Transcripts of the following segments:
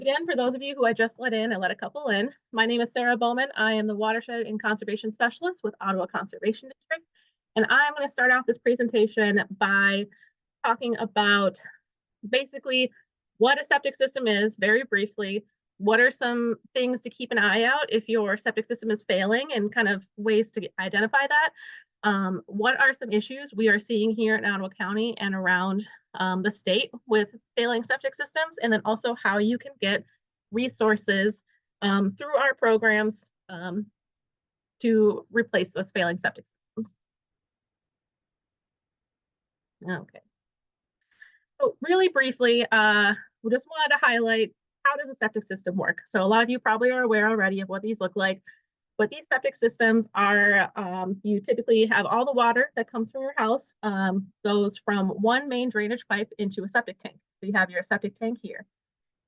Again, for those of you who I just let in, I let a couple in. My name is Sarah Bowman. I am the Watershed and Conservation Specialist with Ottawa Conservation District. And I'm going to start off this presentation by talking about basically what a septic system is, very briefly. What are some things to keep an eye out if your septic system is failing and kind of ways to identify that? What are some issues we are seeing here in Ottawa County and around the state with failing septic systems, and then also how you can get resources through our programs to replace those failing septic systems. Okay. So really briefly, we just wanted to highlight how does a septic system work? So a lot of you probably are aware already of what these look like, but these septic systems are, you typically have all the water that comes from your house goes from one main drainage pipe into a septic tank. So you have your septic tank here.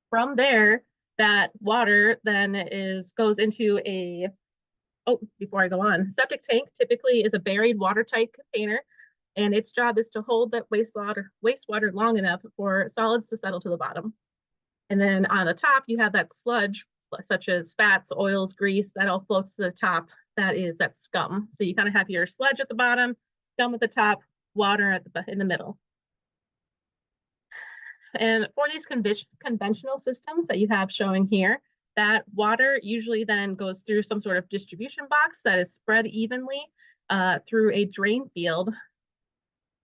From there, that water then goes into a, oh, before I go on, septic tank typically is a buried watertight container, and its job is to hold that wastewater long enough for solids to settle to the bottom. And then on the top, you have that sludge, such as fats, oils, grease, that all floats to the top. That is that scum. So you kind of have your sludge at the bottom, scum at the top, water in the middle. And for these conventional systems that you have showing here, that water usually then goes through some sort of distribution box that is spread evenly through a drain field.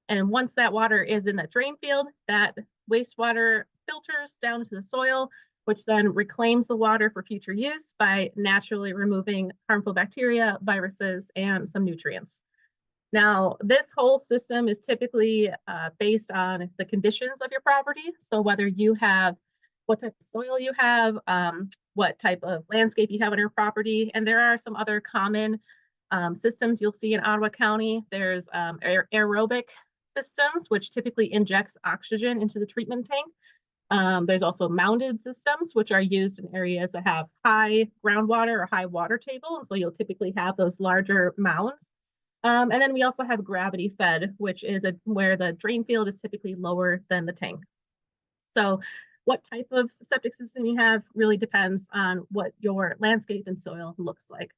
And once that water is in that drain field, that wastewater filters down to the soil, which then reclaims the water for future use by naturally removing harmful bacteria, viruses, and some nutrients. Now, this whole system is typically based on the conditions of your property. So whether you have, what type of soil you have, what type of landscape you have on your property, and there are some other common systems you'll see in Ottawa County. There's aerobic systems, which typically injects oxygen into the treatment tank. There's also mounded systems, which are used in areas that have high groundwater or high water table. And so you'll typically have those larger mounds. And then we also have gravity fed, which is where the drain field is typically lower than the tank. So what type of septic system you have really depends on what your landscape and soil looks like.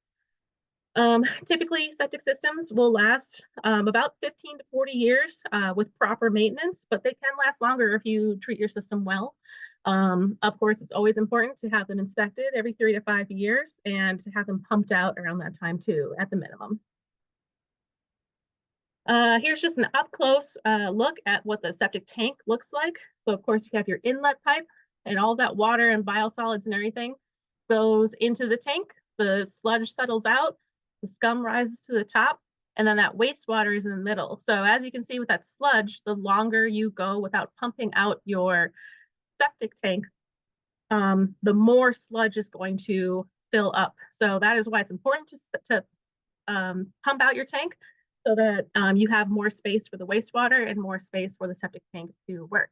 Typically, septic systems will last about 15 to 40 years with proper maintenance, but they can last longer if you treat your system well. Of course, it's always important to have them inspected every 3 to 5 years and to have them pumped out around that time too, at the minimum. Here's just an up-close look at what the septic tank looks like. So of course, you have your inlet pipe, and all that water and biosolids and everything goes into the tank. The sludge settles out, the scum rises to the top, and then that wastewater is in the middle. So as you can see with that sludge, the longer you go without pumping out your septic tank, the more sludge is going to fill up. So that is why it's important to pump out your tank, so that you have more space for the wastewater and more space for the septic tank to work.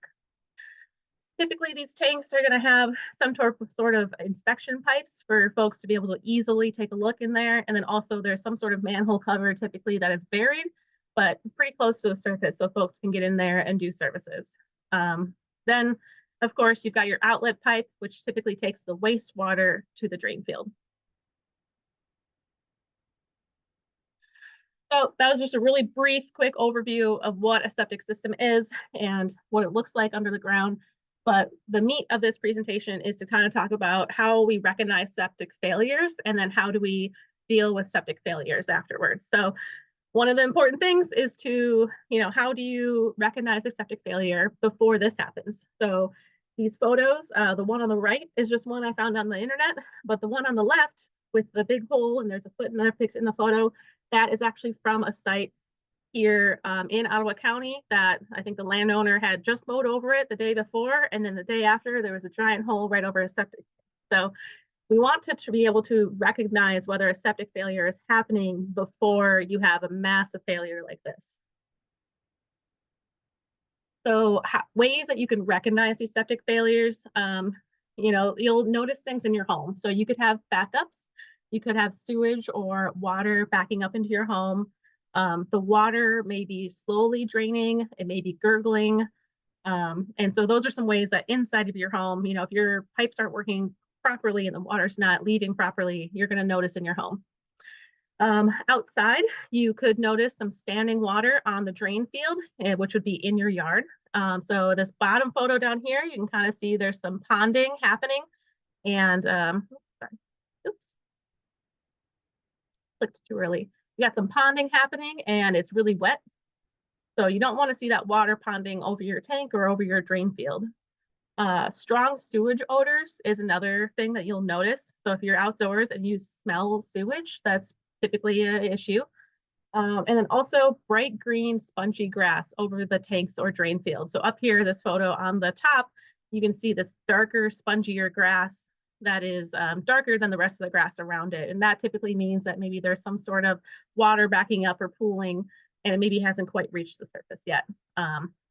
Typically, these tanks are going to have some sort of inspection pipes for folks to be able to easily take a look in there. And then also there's some sort of manhole cover typically that is buried, but pretty close to the surface so folks can get in there and do services. Then, of course, you've got your outlet pipe, which typically takes the wastewater to the drain field. So that was just a really brief, quick overview of what a septic system is and what it looks like under the ground. But the meat of this presentation is to kind of talk about how we recognize septic failures and then how do we deal with septic failures afterwards. So one of the important things is to, how do you recognize a septic failure before this happens? So these photos, the one on the right is just one I found on the internet, but the one on the left with the big hole and there's a foot in the photo, that is actually from a site here in Ottawa County that I think the landowner had just mowed over it the day before, and then the day after there was a giant hole right over a septic. So we want to be able to recognize whether a septic failure is happening before you have a massive failure like this. So ways that you can recognize these septic failures, you'll notice things in your home. So you could have backups. You could have sewage or water backing up into your home. The water may be slowly draining. It may be gurgling. And so those are some ways that inside of your home, if your pipes aren't working properly and the water's not leaving properly, you're going to notice in your home. Outside, you could notice some standing water on the drain field, which would be in your yard. So this bottom photo down here, you can kind of see there's some ponding happening. And sorry, oops, clicked too early. You got some ponding happening and it's really wet. So you don't want to see that water ponding over your tank or over your drain field. Strong sewage odors is another thing that you'll notice. So if you're outdoors and you smell sewage, that's typically an issue. And then also bright green spongy grass over the tanks or drain field. So up here, this photo on the top, you can see this darker, spongier grass that is darker than the rest of the grass around it. And that typically means that maybe there's some sort of water backing up or pooling, and it maybe hasn't quite reached the surface yet.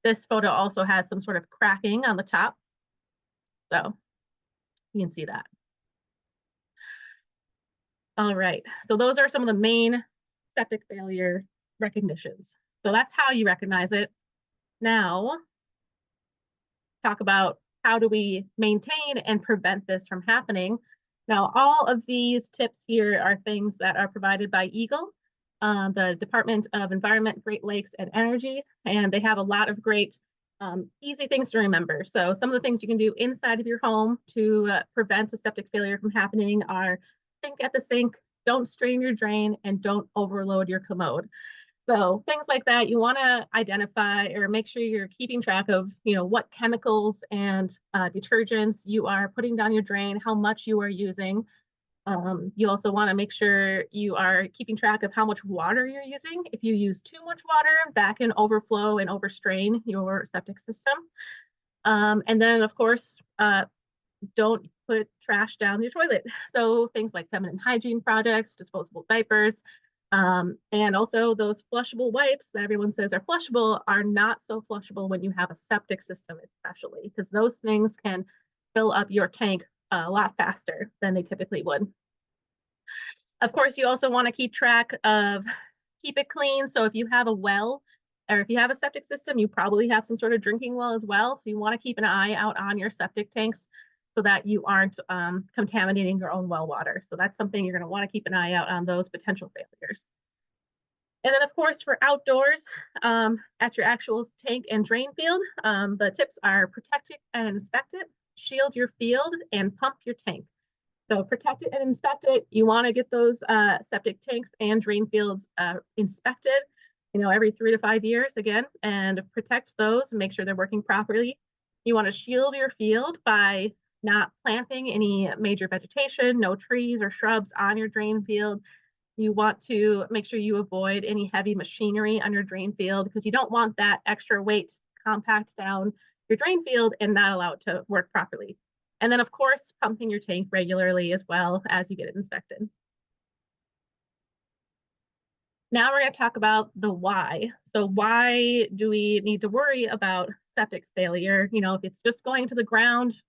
This photo also has some sort of cracking on the top. So you can see that. All right, so those are some of the main septic failure recognitions. So that's how you recognize it. Now, talk about how do we maintain and prevent this from happening. Now, all of these tips here are things that are provided by EGLE, the Department of Environment, Great Lakes, and Energy, and they have a lot of great easy things to remember. So some of the things you can do inside of your home to prevent a septic failure from happening are think at the sink, don't strain your drain, and don't overload your commode. So things like that, you want to identify or make sure you're keeping track of, what chemicals and detergents you are putting down your drain, how much you are using. You also want to make sure you are keeping track of how much water you're using. If you use too much water, that can overflow and overstrain your septic system. And then, of course, don't put trash down your toilet. So things like feminine hygiene products, disposable diapers, and also those flushable wipes that everyone says are flushable are not so flushable when you have a septic system, especially because those things can fill up your tank a lot faster than they typically would. Of course, you also want to keep track of keep it clean. So if you have a well or if you have a septic system, you probably have some sort of drinking well as well. So you want to keep an eye out on your septic tanks so that you aren't contaminating your own well water. So that's something you're going to want to keep an eye out on those potential failures. And then, of course, for outdoors, at your actual tank and drain field, the tips are protect it and inspect it, shield your field, and pump your tank. So protect it and inspect it. You want to get those septic tanks and drain fields inspected, every 3 to 5 years again, and protect those and make sure they're working properly. You want to shield your field by not planting any major vegetation, no trees or shrubs on your drain field. You want to make sure you avoid any heavy machinery on your drain field because you don't want that extra weight compact down your drain field and not allow it to work properly. And then, of course, pumping your tank regularly as well as you get it inspected. Now we're going to talk about the why. So why do we need to worry about septic failure? If it's just going to the ground,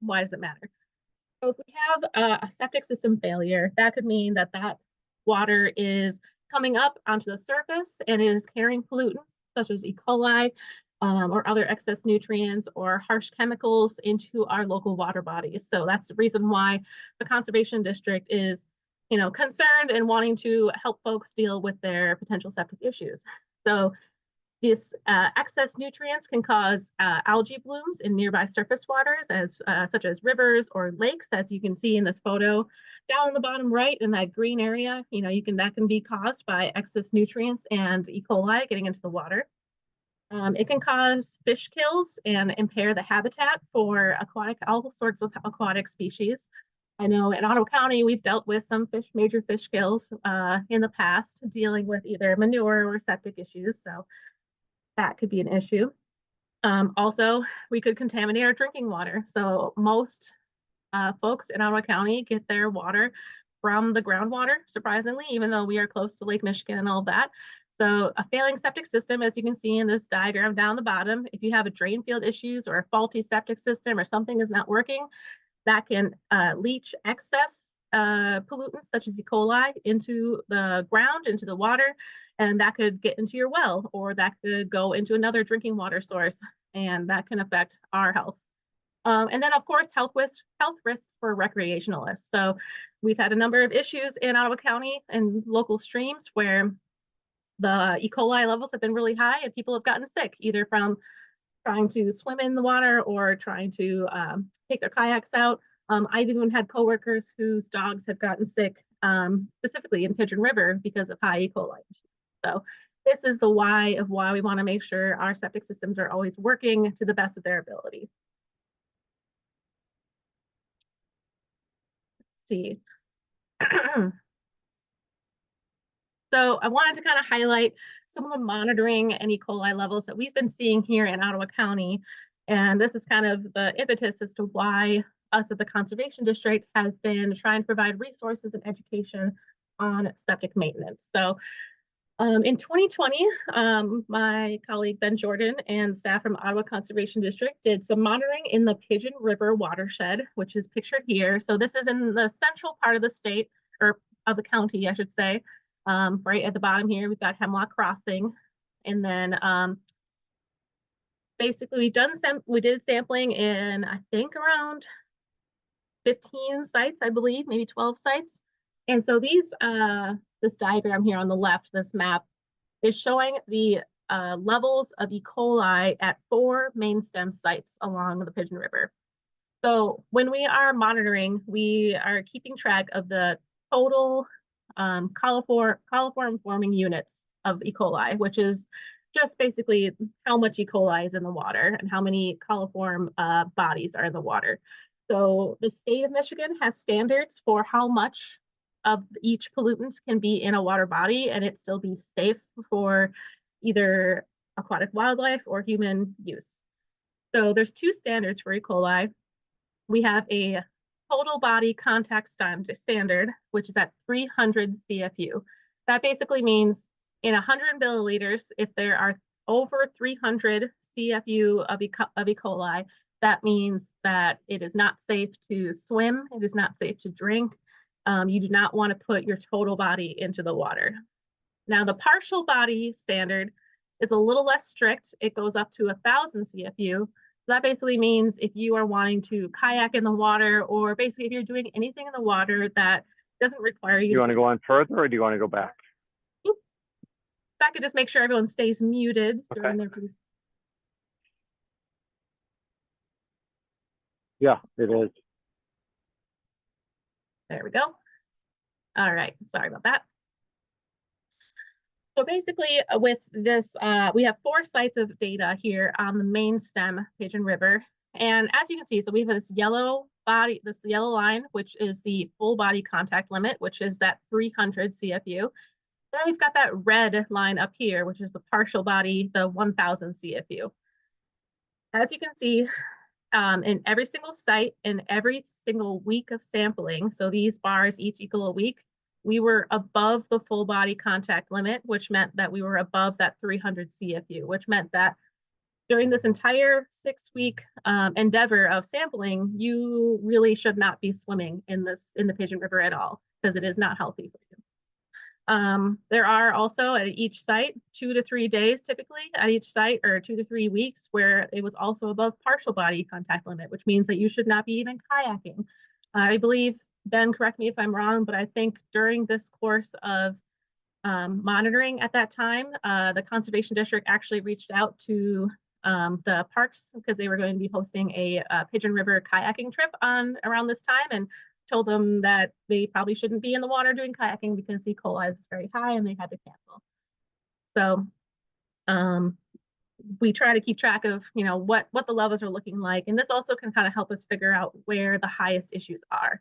why does it matter? So if we have a septic system failure, that could mean that water is coming up onto the surface and is carrying pollutants such as E. coli or other excess nutrients or harsh chemicals into our local water bodies. So that's the reason why the Conservation District is concerned and wanting to help folks deal with their potential septic issues. So these excess nutrients can cause algae blooms in nearby surface waters, such as rivers or lakes, as you can see in this photo. Down in the bottom right in that green area, that can be caused by excess nutrients and E. coli getting into the water. It can cause fish kills and impair the habitat for all sorts of aquatic species. I know in Ottawa County, we've dealt with some major fish kills in the past, dealing with either manure or septic issues. So that could be an issue. Also, we could contaminate our drinking water. So most folks in Ottawa County get their water from the groundwater, surprisingly, even though we are close to Lake Michigan and all of that. So a failing septic system, as you can see in this diagram down the bottom, if you have a drain field issues or a faulty septic system or something is not working, that can leach excess pollutants such as E. coli into the ground, into the water, and that could get into your well, or that could go into another drinking water source. and that can affect our health. And then, of course, health risks for recreationalists. So we've had a number of issues in Ottawa County and local streams where the E. coli levels have been really high and people have gotten sick, either from trying to swim in the water or trying to take their kayaks out. I've even had coworkers whose dogs have gotten sick, specifically in Pigeon River, because of high E. coli. So this is the why of why we want to make sure our septic systems are always working to the best of their ability. Let's see. So I wanted to kind of highlight some of the monitoring and E. coli levels that we've been seeing here in Ottawa County. And this is kind of the impetus as to why us at the Conservation District have been trying to provide resources and education on septic maintenance. So in 2020, my colleague Ben Jordan and staff from Ottawa Conservation District did some monitoring in the Pigeon River watershed, which is pictured here. So this is in the central part of the state, or of the county, I should say. Right at the bottom here, we've got Hemlock Crossing. And then basically we did sampling in, I think, around 15 sites, I believe, maybe 12 sites. And so these, this diagram here on the left, this map, is showing the levels of E. coli at 4 main stem sites along the Pigeon River. So when we are monitoring, we are keeping track of the total coliform forming units of E. coli, which is just basically how much E. coli is in the water and how many coliform bodies are in the water. So the state of Michigan has standards for how much of each pollutant can be in a water body and it still be safe for either aquatic wildlife or human use. So there's 2 standards for E. coli. We have a total body contact standard, which is at 300 CFU. That basically means in 100 milliliters, if there are over 300 CFU of E. coli, that means that it is not safe to swim, it is not safe to drink. You do not want to put your total body into the water. Now, the partial body standard is a little less strict. It goes up to 1,000 CFU. So that basically means if you are wanting to kayak in the water, or basically if you're doing anything in the water that doesn't require you. You want to go on further, or do you want to go back? If I could just make sure everyone stays muted during their. Yeah, it is. There we go. All right, sorry about that. So basically with this, we have 4 sites of data here on the main stem Pigeon River. And as you can see, so we have this yellow line, which is the full body contact limit, which is that 300 CFU. Then we've got that red line up here, which is the partial body, the 1,000 CFU. As you can see, in every single site, in every single week of sampling, so these bars each equal a week, we were above the full body contact limit, which meant that we were above that 300 CFU, which meant that during this entire 6-week endeavor of sampling, you really should not be swimming in the Pigeon River at all, because it is not healthy for you. There are also at each site 2 to 3 days typically at each site, or 2 to 3 weeks, where it was also above partial body contact limit, which means that you should not be even kayaking. I believe, Ben, correct me if I'm wrong, but I think during this course of monitoring at that time, the Conservation District actually reached out to the parks, because they were going to be hosting a Pigeon River kayaking trip around this time, and told them that they probably shouldn't be in the water doing kayaking because E. coli was very high and they had to cancel. So we try to keep track of, you know, what the levels are looking like, and this also can kind of help us figure out where the highest issues are.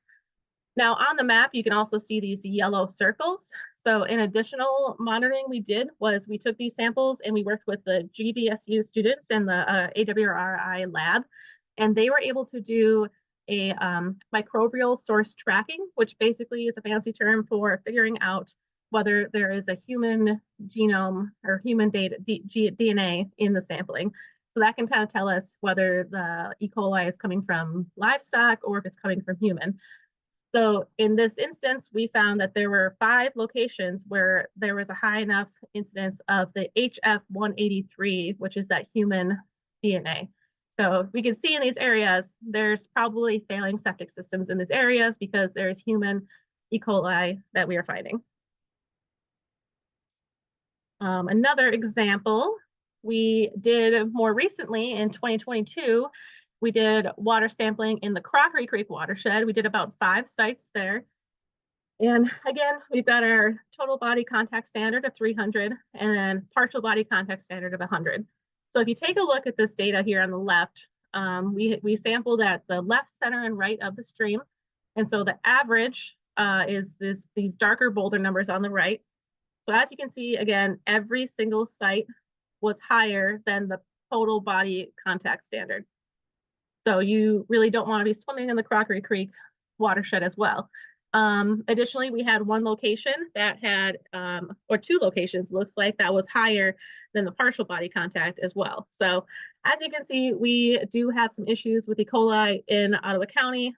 Now on the map, you can also see these yellow circles. So an additional monitoring we did was we took these samples and we worked with the GVSU students in the AWRI lab, and they were able to do a microbial source tracking, which basically is a fancy term for figuring out whether there is a human genome or human DNA in the sampling. So that can kind of tell us whether the E. coli is coming from livestock or if it's coming from human. So in this instance, we found that there were 5 locations where there was a high enough incidence of the HF183, which is that human DNA. So we can see in these areas, there's probably failing septic systems in these areas because there's human E. coli that we are finding. Another example, we did more recently in 2022, we did water sampling in the Crockery Creek watershed. We did about 5 sites there. And again, we've got our total body contact standard of 300 and then partial body contact standard of 100. So if you take a look at this data here on the left, we sampled at the left, center, and right of the stream. And so the average is these darker boulder numbers on the right. So as you can see, again, every single site was higher than the total body contact standard. So you really don't want to be swimming in the Crockery Creek watershed as well. Additionally, we had one location that had, or 2 locations, looks like, that was higher than the partial body contact as well. So as you can see, we do have some issues with E. coli in Ottawa County.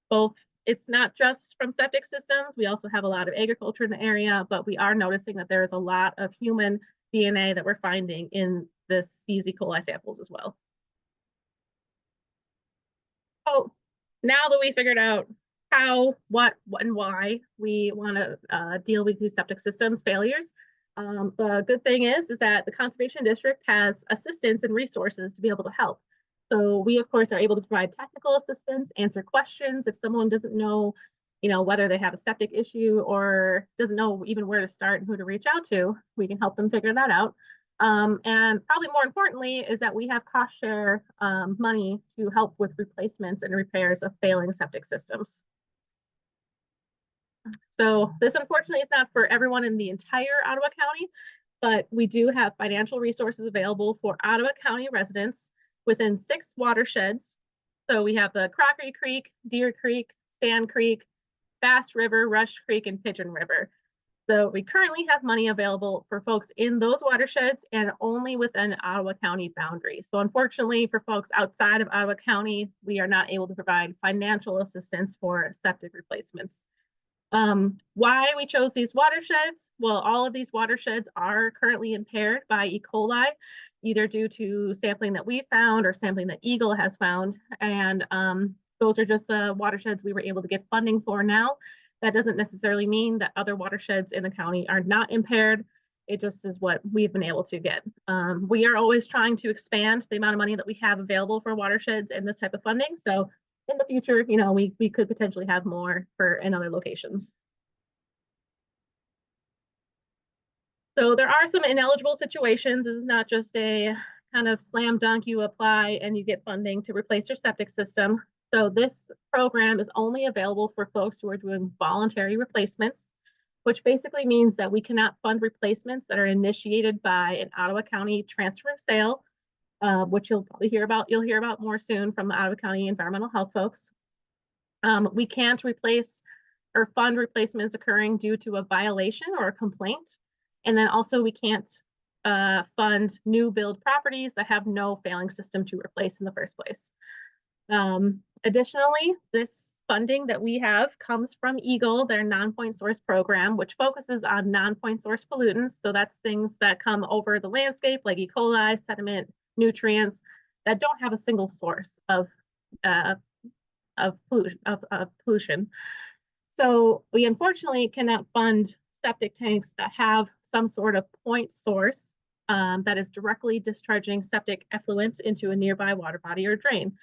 Both, it's not just from septic systems. We also have a lot of agriculture in the area, but we are noticing that there is a lot of human DNA that we're finding in these E. coli samples as well. So now that we figured out how, what, and why we want to deal with these septic systems failures, the good thing is that the Conservation District has assistance and resources to be able to help. So we, of course, are able to provide technical assistance, answer questions. If someone doesn't know, whether they have a septic issue or doesn't know even where to start and who to reach out to, we can help them figure that out. And probably more importantly is that we have cost share money to help with replacements and repairs of failing septic systems. So this, unfortunately, is not for everyone in the entire Ottawa County, but we do have financial resources available for Ottawa County residents within 6 watersheds. So we have the Crockery Creek, Deer Creek, Sand Creek, Bass River, Rush Creek, and Pigeon River. So we currently have money available for folks in those watersheds and only within Ottawa County boundaries. So unfortunately, for folks outside of Ottawa County, we are not able to provide financial assistance for septic replacements. Why we chose these watersheds? Well, all of these watersheds are currently impaired by E. coli, either due to sampling that we found or sampling that Eagle has found. And those are just the watersheds we were able to get funding for now. That doesn't necessarily mean that other watersheds in the county are not impaired. It just is what we've been able to get. We are always trying to expand the amount of money that we have available for watersheds and this type of funding. So in the future, we could potentially have more in other locations. So there are some ineligible situations. This is not just a kind of slam dunk, you apply and you get funding to replace your septic system. So this program is only available for folks who are doing voluntary replacements, which basically means that we cannot fund replacements that are initiated by an Ottawa County transfer of sale, which you'll probably hear about. You'll hear about more soon from the Ottawa County environmental health folks. We can't replace or fund replacements occurring due to a violation or a complaint. And then also we can't fund new build properties that have no failing system to replace in the first place. Additionally, this funding that we have comes from Eagle, their non-point source program, which focuses on non-point source pollutants. So that's things that come over the landscape like E. coli, sediment, nutrients that don't have a single source of pollution. So we unfortunately cannot fund septic tanks that have some sort of point source that is directly discharging septic effluents into a nearby water body or drain.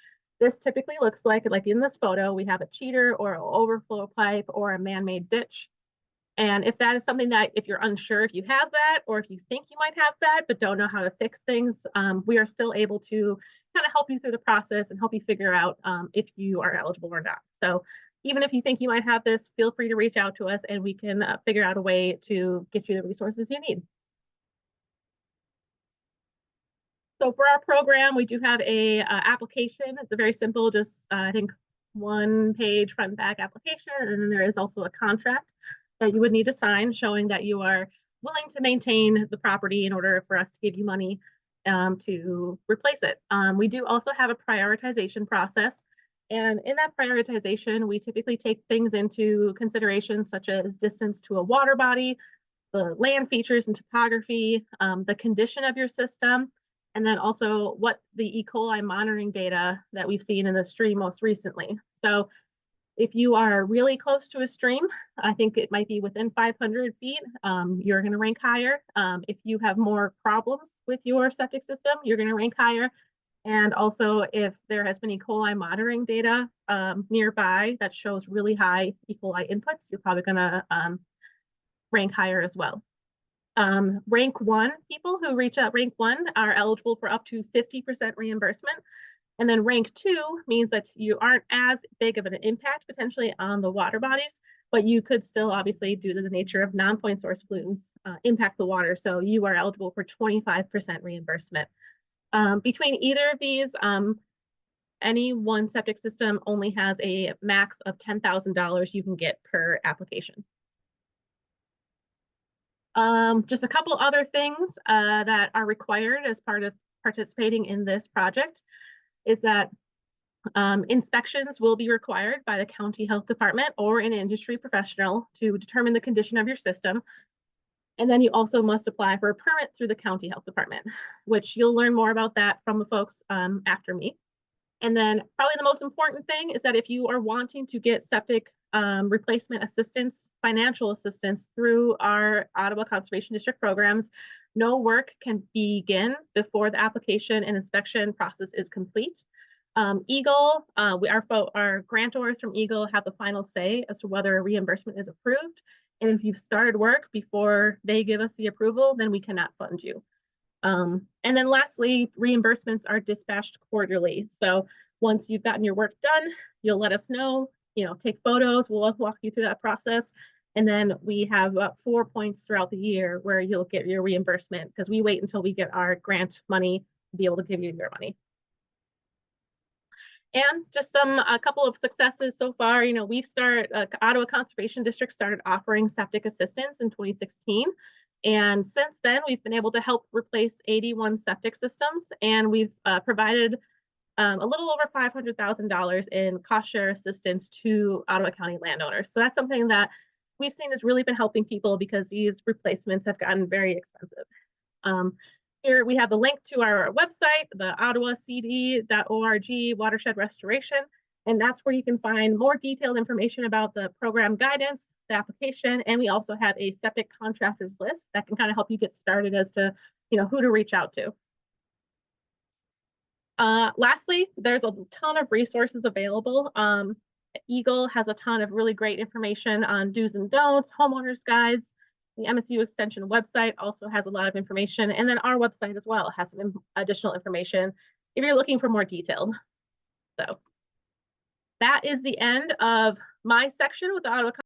This typically looks like in this photo, we have a cheater or an overflow pipe or a man-made ditch. And if that is something that, if you're unsure if you have that, or if you think you might have that, but don't know how to fix things, we are still able to kind of help you through the process and help you figure out if you are eligible or not. So even if you think you might have this, feel free to reach out to us and we can figure out a way to get you the resources you need. So for our program, we do have a application. It's a very simple, just I think 1-page front and back application. And then there is also a contract that you would need to sign showing that you are willing to maintain the property in order for us to give you money to replace it. We do also have a prioritization process. And in that prioritization, we typically take things into consideration such as distance to a water body, the land features and topography, the condition of your system, and then also what the E. coli monitoring data that we've seen in the stream most recently. So if you are really close to a stream, I think it might be within 500 feet, you're going to rank higher. If you have more problems with your septic system, you're going to rank higher. And also, if there has been E. coli monitoring data nearby that shows really high E. coli inputs, you're probably going to rank higher as well. Rank 1 people who reach out rank 1 are eligible for up to 50% reimbursement. And then rank 2 means that you aren't as big of an impact potentially on the water bodies, but you could still obviously, due to the nature of non-point source pollutants, impact the water. So you are eligible for 25% reimbursement. Between either of these, any one septic system only has a max of $10,000 you can get per application. Just a couple other things that are required as part of participating in this project is that inspections will be required by the county health department or an industry professional to determine the condition of your system. And then you also must apply for a permit through the county health department, which you'll learn more about that from the folks after me. And then probably the most important thing is that if you are wanting to get septic replacement assistance, financial assistance through our Ottawa Conservation District programs, no work can begin before the application and inspection process is complete. Eagle, our grantors from Eagle have the final say as to whether a reimbursement is approved. And if you've started work before they give us the approval, then we cannot fund you. And then lastly, reimbursements are dispatched quarterly. So once you've gotten your work done, you'll let us know, take photos, we'll walk you through that process. And then we have 4 points throughout the year where you'll get your reimbursement, because we wait until we get our grant money to be able to give you your money. And just a couple of successes so far. Ottawa Conservation District started offering septic assistance in 2016. And since then, we've been able to help replace 81 septic systems, and we've provided a little over $500,000 in cost share assistance to Ottawa County landowners. So that's something that we've seen has really been helping people, because these replacements have gotten very expensive. Here we have the link to our website, the ottawacd.org Watershed Restoration, and that's where you can find more detailed information about the program guidance, the application, and we also have a septic contractors list that can kind of help you get started as to who to reach out to. Lastly, there's a ton of resources available. Eagle has a ton of really great information on do's and don'ts, homeowners guides. The MSU Extension website also has a lot of information, and then our website as well has some additional information if you're looking for more detailed. So that is the end of my section with the Ottawa